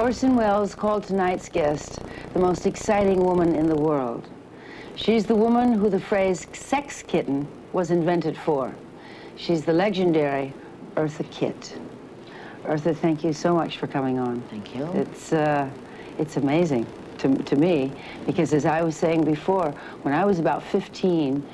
Orson Welles called tonight's guest the most exciting woman in the world. She's the woman who the phrase sex kitten was invented for. She's the legendary Eartha Kitt. Eartha, thank you so much for coming on. Thank you. It's amazing to me, because as I was saying before, when I was about 15,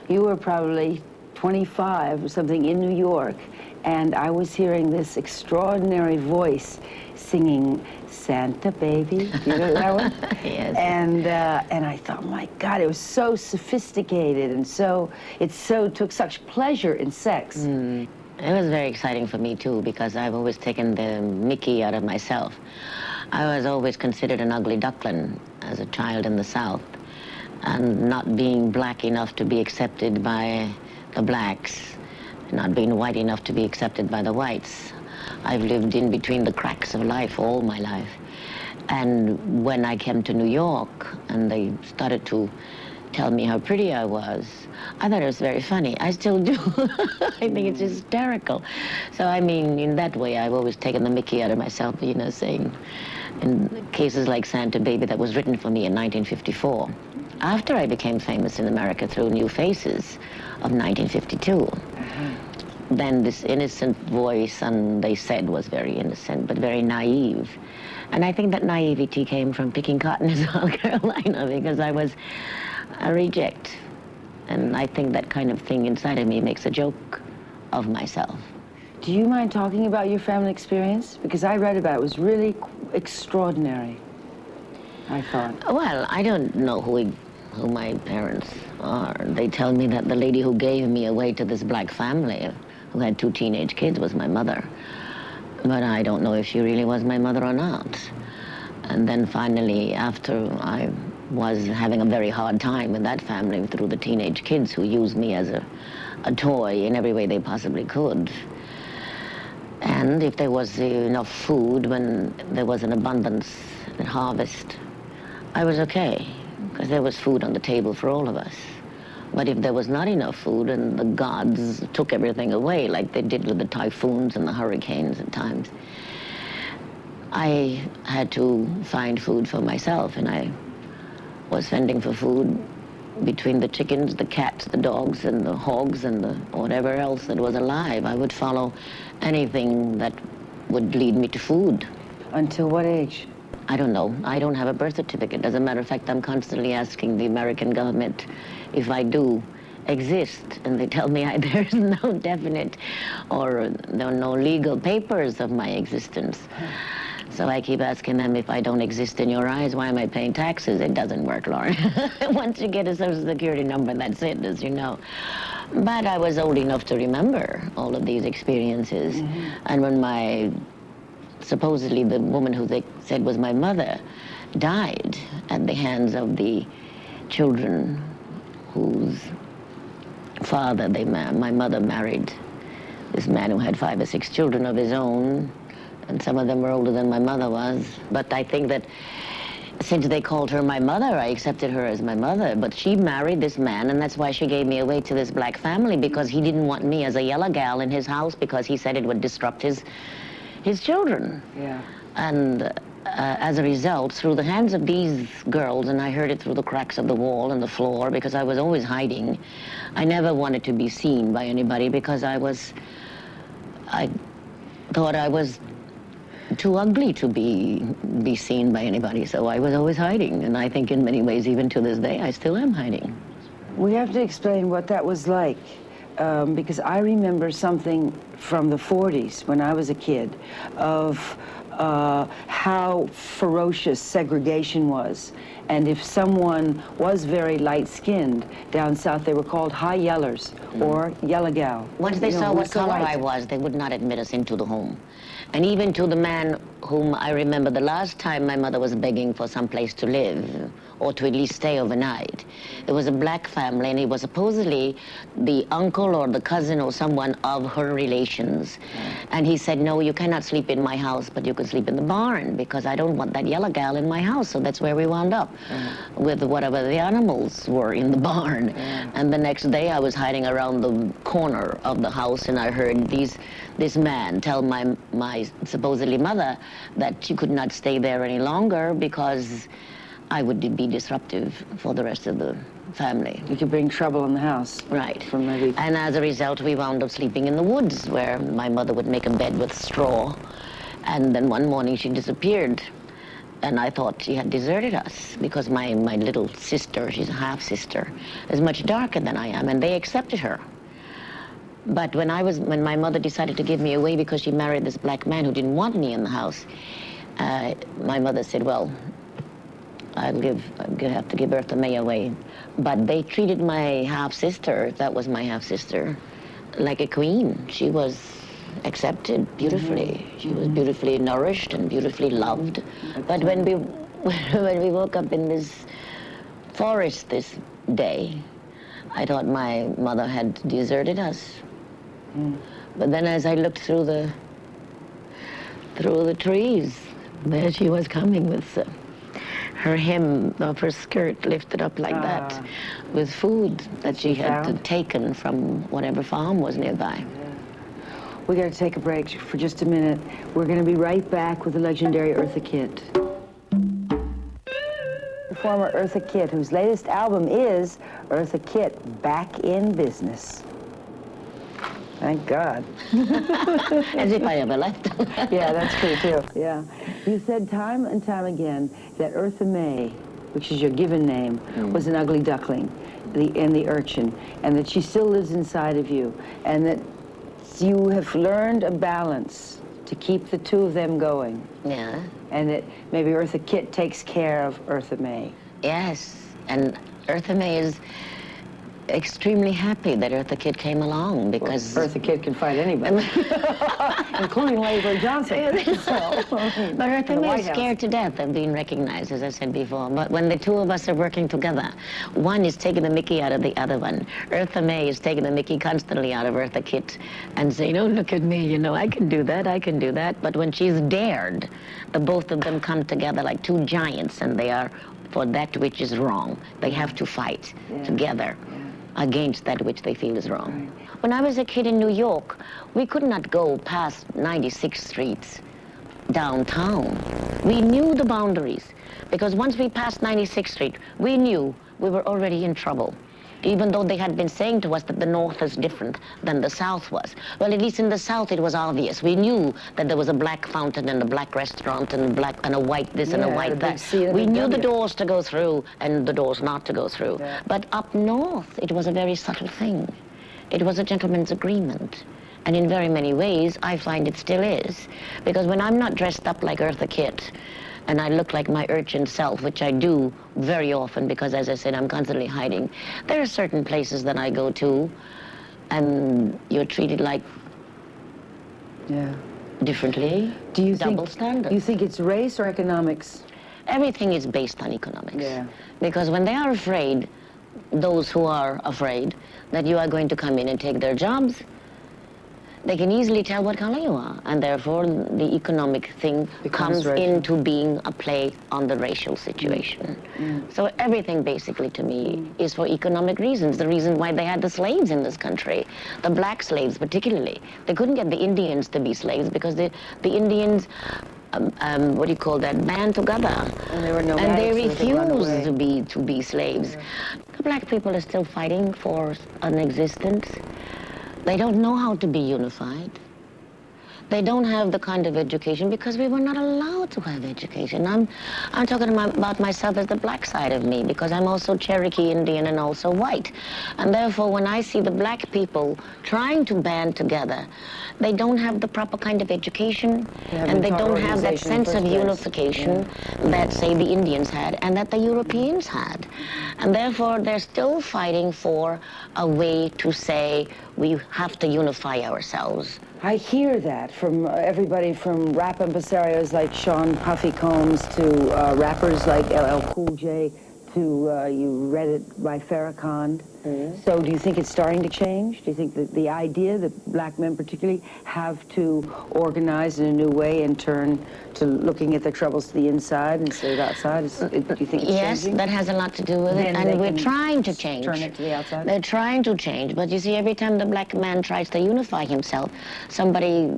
you were probably 25 or something in New York, and I was hearing this extraordinary voice singing Santa Baby. Do you know that one? Yes. And I thought, my God, it was so sophisticated, and it took such pleasure in sex. It was very exciting for me too, because I've always taken the mickey out of myself. I was always considered an ugly duckling as a child in the South, and not being black enough to be accepted by the blacks, not being white enough to be accepted by the whites. I've lived in between the cracks of life all my life. And when I came to New York and they started to tell me how pretty I was, I thought it was very funny. I still do. I think it's hysterical. So, I mean, in that way, I've always taken the mickey out of myself, you know, saying, in cases like Santa Baby, that was written for me in 1954. After I became famous in America through New Faces of 1952, then this innocent voice, and they said was very innocent, but very naive. And I think that naivety came from picking cotton in South Carolina, because I was a reject. And I think that kind of thing inside of me makes a joke of myself. Do you mind talking about your family experience? Because I read about it. It was really extraordinary, I thought. Well, I don't know who my parents are. They tell me that the lady who gave me away to this black family, who had 2 teenage kids, was my mother. But I don't know if she really was my mother or not. And then finally, after I was having a very hard time with that family through the teenage kids who used me as a toy in every way they possibly could. And if there was enough food, when there was an abundance at harvest, I was okay, because there was food on the table for all of us. But if there was not enough food and the gods took everything away, like they did with the typhoons and the hurricanes at times, I had to find food for myself, and I was fending for food between the chickens, the cats, the dogs, and the hogs, and the whatever else that was alive. I would follow anything that would lead me to food. Until what age? I don't know. I don't have a birth certificate. As a matter of fact, I'm constantly asking the American government if I do exist, and they tell me there's no definite or there are no legal papers of my existence. So I keep asking them, if I don't exist in your eyes, why am I paying taxes? It doesn't work, Lauren. Once you get a Social Security number, that's it, as you know. But I was old enough to remember all of these experiences. And when supposedly the woman who they said was my mother died at the hands of the children whose father my mother married, this man who had 5 or 6 children of his own, and some of them were older than my mother was. But I think that since they called her my mother, I accepted her as my mother. But she married this man, and that's why she gave me away to this black family, because he didn't want me as a yellow gal in his house, because he said it would disrupt his children. Yeah. And as a result, through the hands of these girls, and I heard it through the cracks of the wall and the floor, because I was always hiding. I never wanted to be seen by anybody, because I thought I was too ugly to be seen by anybody, so I was always hiding. And I think in many ways, even to this day, I still am hiding. We have to explain what that was like, because I remember something from the 40s when I was a kid of how ferocious segregation was. And if someone was very light-skinned down south, they were called high yellers or yellow gal. Once they saw what color I was, they would not admit us into the home. And even to the man whom I remember the last time my mother was begging for some place to live, or to at least stay overnight. It was a black family, and he was supposedly the uncle or the cousin or someone of her relations. And he said, no, you cannot sleep in my house, but you can sleep in the barn, because I don't want that yellow gal in my house. So that's where we wound up. with whatever the animals were in the barn. And the next day I was hiding around the corner of the house, and I heard this man tell my supposedly mother that she could not stay there any longer because I would be disruptive for the rest of the family. You could bring trouble in the house. Right. From maybe... And as a result, we wound up sleeping in the woods, where my mother would make a bed with straw. And then one morning she disappeared. And I thought she had deserted us because my little sister, she's a half-sister, is much darker than I am, and they accepted her. But when my mother decided to give me away because she married this black man who didn't want me in the house, my mother said, well, I'll have to give Eartha May away. But they treated my half-sister, that was my half-sister, like a queen. She was accepted beautifully. She was beautifully nourished and beautifully loved. But when we woke up in this forest this day, I thought my mother had deserted us. But then as I looked through the trees, there she was coming with her hem of her skirt lifted up like that, with food that she had taken from whatever farm was nearby. We got to take a break for just a minute. We're going to be right back with the legendary Eartha Kitt. Performer Eartha Kitt, whose latest album is Eartha Kitt, Back in Business. Thank God. As if I ever left. Yeah, that's true, too. Yeah. You said time and time again that Eartha May, which is your given name, was an ugly duckling, the urchin, and that she still lives inside of you, and that you have learned a balance to keep the two of them going. Yeah. And that maybe Eartha Kitt takes care of Eartha May. Yes, and Eartha May is extremely happy that Eartha Kitt came along because... Well, Eartha Kitt can fight anybody, including Lady Bird Johnson. But Eartha May is scared to death of being recognized, as I said before. But when the two of us are working together, one is taking the mickey out of the other one. Eartha May is taking the mickey constantly out of Eartha Kitt and saying, oh, look at me, you know, I can do that, I can do that. But when she's dared, the both of them come together like two giants, and they are for that which is wrong. They have to fight together against that which they feel is wrong. Right. When I was a kid in New York, we could not go past 96th Street downtown. We knew the boundaries, because once we passed 96th Street, we knew we were already in trouble, even though they had been saying to us that the North is different than the South was. Well, at least in the South, it was obvious. We knew that there was a black fountain and a black restaurant and a white this and a white that. We knew the doors to go through and the doors not to go through. Yeah. But up north, it was a very subtle thing. It was a gentleman's agreement. And in very many ways, I find it still is. Because when I'm not dressed up like Eartha Kitt, and I look like my urchin self, which I do very often because, as I said, I'm constantly hiding. There are certain places that I go to, and you're treated like differently. Do you double standards? You think it's race or economics? Everything is based on economics. Yeah. Because when they are afraid, those who are afraid that you are going to come in and take their jobs, they can easily tell what color you are, and therefore the economic thing comes into being a play on the racial situation. So everything basically to me is for economic reasons. The reason why they had the slaves in this country, the black slaves particularly. They couldn't get the Indians to be slaves because the Indians, what do you call that, band together. And they were nomadic, and they refused to be slaves. The black people are still fighting for an existence. They don't know how to be unified. They don't have the kind of education because we were not allowed to have education. I'm talking about myself as the black side of me because I'm also Cherokee Indian and also white. And therefore, when I see the black people trying to band together, they don't have the proper kind of education, and they don't have that sense of unification that, say, the Indians had and that the Europeans had. And therefore, they're still fighting for a way to say we have to unify ourselves. I hear that from everybody from rap impresarios like Sean Huffy Combs to rappers like LL Cool J to, you read it by Farrakhan. So do you think it's starting to change? Do you think that the idea that black men particularly have to organize in a new way and turn to looking at their troubles to the inside instead of outside? Do you think it's Yes, changing? that has a lot to do with Then it, they and we're can trying to change. turn it to the outside? They're trying to change, but you see, every time the black man tries to unify himself, somebody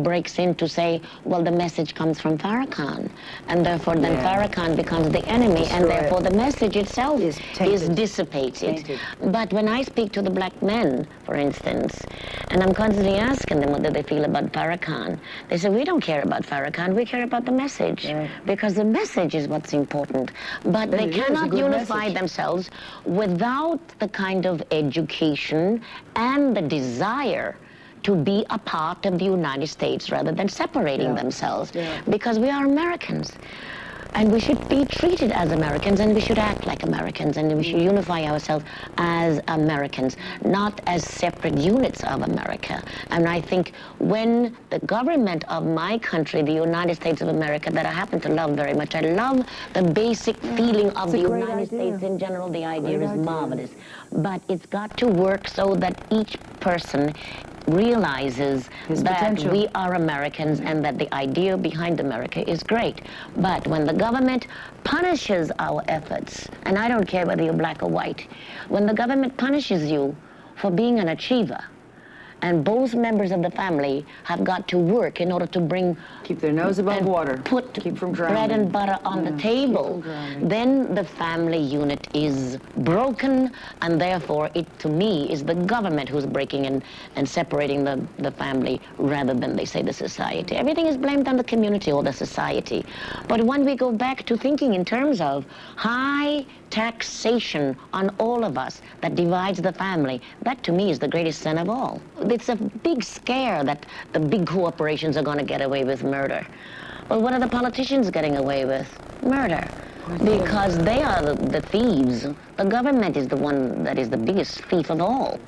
breaks in to say, well, the message comes from Farrakhan, and therefore then Farrakhan becomes the enemy, and therefore the message itself is dissipated. Tainted. But when I speak to the black men, for instance, and I'm constantly asking them what do they feel about Farrakhan, they say, we don't care about Farrakhan, we care about the message, because the message is what's important. But they cannot unify themselves without the kind of education and the desire to be a part of the United States rather than separating themselves, because we are Americans. And we should be treated as Americans, and we should act like Americans, and we should unify ourselves as Americans, not as separate units of America. And I think when the government of my country, the United States of America, that I happen to love very much, I love the basic feeling of the United States in general. The idea is marvelous. But it's got to work so that each person realizes that we are Americans and that the idea behind America is great. But when the government punishes our efforts, and I don't care whether you're black or white, when the government punishes you for being an achiever, and both members of the family have got to work in order to keep their nose above water, keep from bread and butter on the table, then the family unit is broken, and therefore it, to me, is the government who's breaking and separating the family rather than, they say, the society. Everything is blamed on the community or the society. But when we go back to thinking in terms of high taxation on all of us that divides the family, that to me is the greatest sin of all. It's a big scare that the big corporations are going to get away with murder. Well, what are the politicians getting away with? Murder. Because they are the thieves. The government is the one that is the biggest thief of all.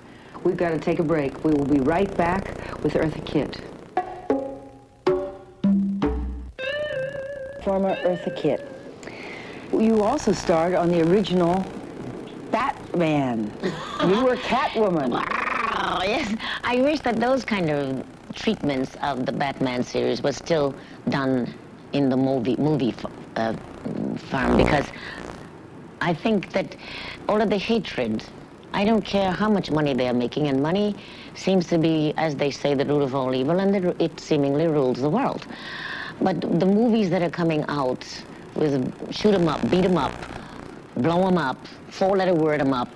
We've got to take a break. We will be right back with Eartha Kitt. Former Eartha Kitt. You also starred on the original Batman. You were Catwoman. Wow, yes. I wish that those kind of treatments of the Batman series was still done in the movie farm, because I think that all of the hatred, I don't care how much money they are making, and money seems to be, as they say, the root of all evil, and it seemingly rules the world. But the movies that are coming out with shoot 'em up, beat 'em up, blow 'em up, four-letter word 'em up,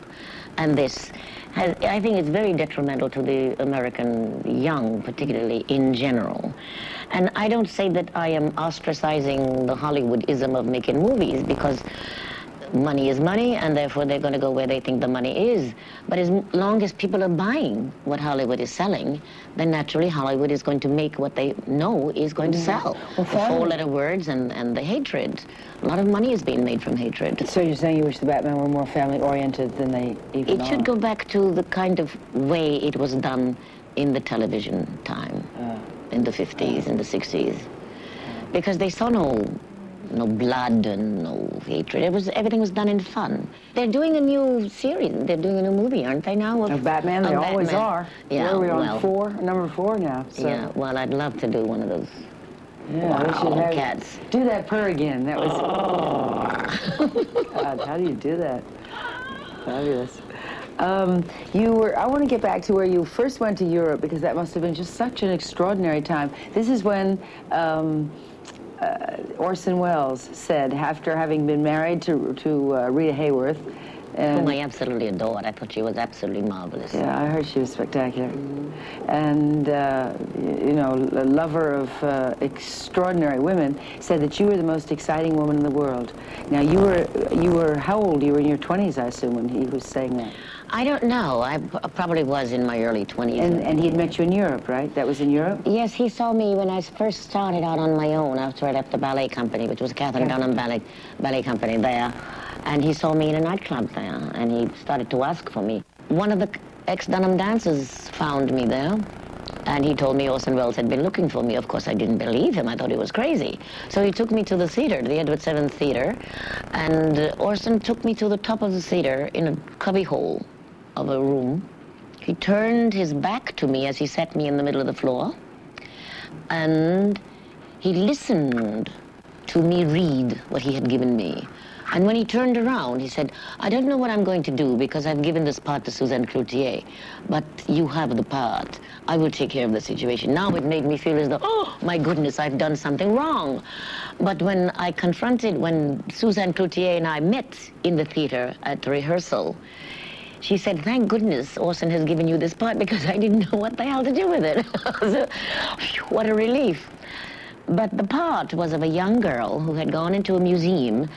and this, I think it's very detrimental to the American young, particularly in general. And I don't say that I am ostracizing the Hollywoodism of making movies, because money is money, and therefore they're going to go where they think the money is. But as long as people are buying what Hollywood is selling, then naturally Hollywood is going to make what they know is going to sell. The four-letter words and the hatred. A lot of money is being made from hatred. So you're saying you wish the Batman were more family-oriented than they even are? It should go back to the kind of way it was done in the television time, in the 50s and the 60s. Because they saw no blood and no hatred. Everything was done in fun. They're doing a new series. They're doing a new movie, aren't they now? Of Batman, they always are. Yeah, where are we on number 4 now? So. Yeah, well, I'd love to do one of those. Yeah, we should have cats. Do that purr again. That was. God, how do you do that? Fabulous. I want to get back to where you first went to Europe, because that must have been just such an extraordinary time. This is when Orson Welles said, after having been married to Rita Hayworth, whom I absolutely adored. I thought she was absolutely marvelous. Yeah, I heard she was spectacular. And, you know, a lover of extraordinary women, said that you were the most exciting woman in the world. Now, you were how old? You were in your 20s, I assume, when he was saying that. I don't know. I probably was in my early 20s. And he had met you in Europe, right? That was in Europe? Yes, he saw me when I first started out on my own after I left the ballet company, which was Catherine Dunham ballet company there. And he saw me in a nightclub there, and he started to ask for me. One of the ex-Dunham dancers found me there, and he told me Orson Welles had been looking for me. Of course, I didn't believe him. I thought he was crazy. So he took me to the theater, the Edward Seventh Theater, and Orson took me to the top of the theater in a cubby hole of a room. He turned his back to me as he set me in the middle of the floor, and he listened to me read what he had given me. And when he turned around, he said, I don't know what I'm going to do because I've given this part to Suzanne Cloutier, but you have the part. I will take care of the situation. Now it made me feel as though, oh, my goodness, I've done something wrong. But when when Suzanne Cloutier and I met in the theater at rehearsal, she said, thank goodness Orson has given you this part because I didn't know what the hell to do with it. So, what a relief. But the part was of a young girl who had gone into a museum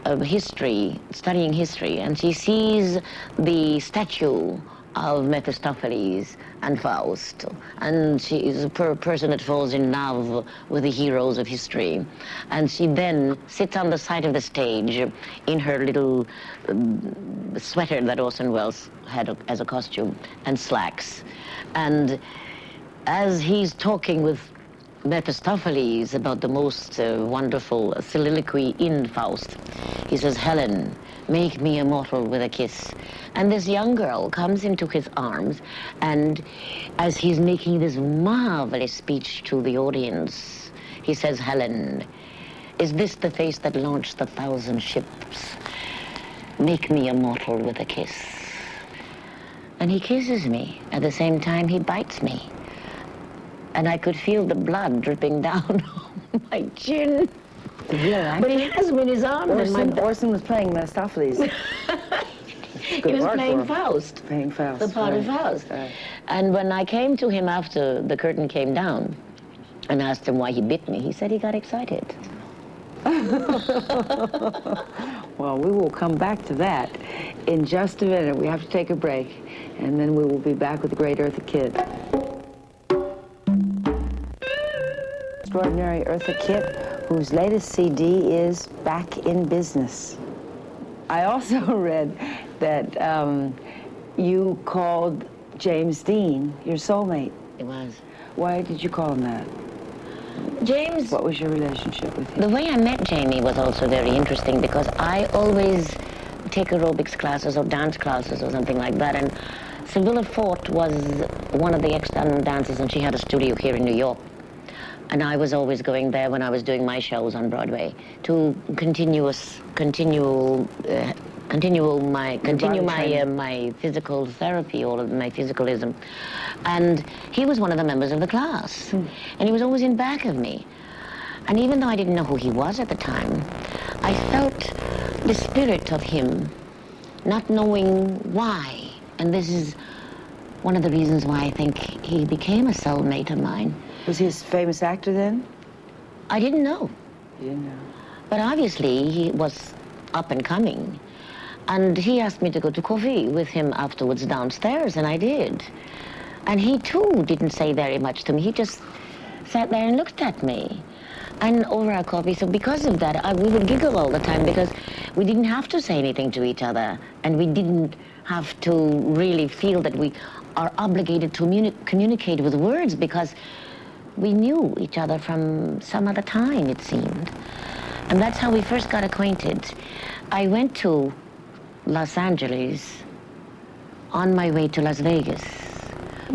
of history, studying history, and she sees the statue of Mephistopheles and Faust, and she is a person that falls in love with the heroes of history. And she then sits on the side of the stage in her little sweater that Orson Welles had as a costume, and slacks. And as he's talking with Mephistopheles about the most wonderful soliloquy in Faust, he says, Helen, make me immortal with a kiss. And this young girl comes into his arms, and as he's making this marvelous speech to the audience, he says, Helen, is this the face that launched 1,000 ships? Make me immortal with a kiss. And he kisses me. At the same time, he bites me. And I could feel the blood dripping down my chin. But he has me in his arms. Orson was playing Mephistopheles. He was playing Faust. Playing Faust. The part of Faust. Right. And when I came to him after the curtain came down and asked him why he bit me, he said he got excited. Well, we will come back to that in just a minute. We have to take a break, and then we will be back with the great Eartha Kitt. Extraordinary Eartha Kitt, whose latest CD is Back in Business. I also read that you called James Dean your soulmate. It was. Why did you call him that? James... What was your relationship with him? The way I met Jamie was also very interesting because I always take aerobics classes or dance classes or something like that, and Sibylla Fort was one of the external dancers, and she had a studio here in New York. And I was always going there when I was doing my shows on Broadway to continue my physical therapy, all of my physicalism. And he was one of the members of the class. And he was always in back of me. And even though I didn't know who he was at the time, I felt the spirit of him, not knowing why. And this is one of the reasons why I think he became a soulmate of mine. Was he a famous actor then? I didn't know. You didn't know. But obviously he was up and coming. And he asked me to go to coffee with him afterwards downstairs, and I did. And he too didn't say very much to me. He just sat there and looked at me. And over our coffee, so because of that, we would giggle all the time because we didn't have to say anything to each other. And we didn't have to really feel that we are obligated to communicate with words because we knew each other from some other time, it seemed. And that's how we first got acquainted. I went to Los Angeles on my way to Las Vegas.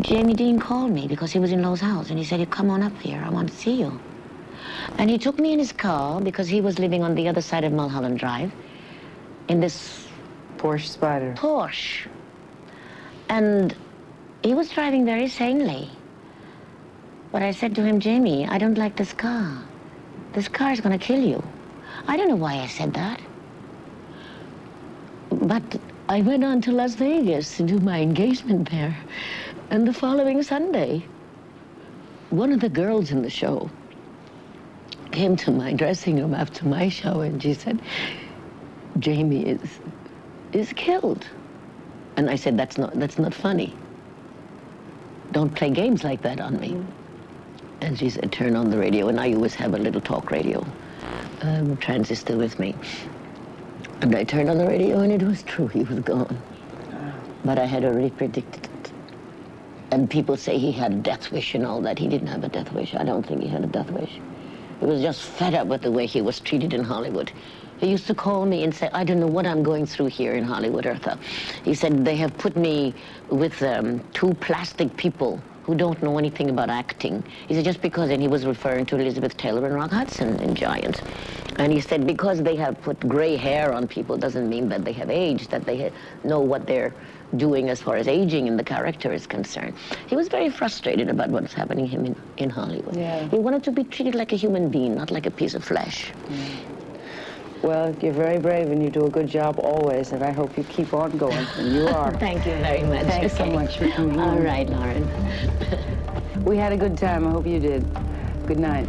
Jamie Dean called me because he was in Lowe's house, and he said, come on up here, I want to see you. And he took me in his car because he was living on the other side of Mulholland Drive in this Porsche Spider. Porsche. And he was driving very sanely. But I said to him, Jamie, I don't like this car. This car is going to kill you. I don't know why I said that. But I went on to Las Vegas to do my engagement there. And the following Sunday, one of the girls in the show came to my dressing room after my show, and she said, Jamie is killed. And I said, that's not funny. Don't play games like that on me. And she said, turn on the radio. And I always have a little talk radio transistor with me. And I turned on the radio, and it was true. He was gone. But I had already predicted it. And people say he had a death wish and all that. He didn't have a death wish. I don't think he had a death wish. He was just fed up with the way he was treated in Hollywood. He used to call me and say, I don't know what I'm going through here in Hollywood, Eartha. He said, they have put me with two plastic people who don't know anything about acting. He said, just because, and he was referring to Elizabeth Taylor and Rock Hudson in Giants. And he said, because they have put gray hair on people doesn't mean that they have aged, that they know what they're doing as far as aging in the character is concerned. He was very frustrated about what's happening to him in Hollywood. Yeah. He wanted to be treated like a human being, not like a piece of flesh. Well, you're very brave and you do a good job always, and I hope you keep on going, and you are. Thank you very much. Thanks so much for coming All on. right, Lauren. We had a good time. I hope you did. Good night.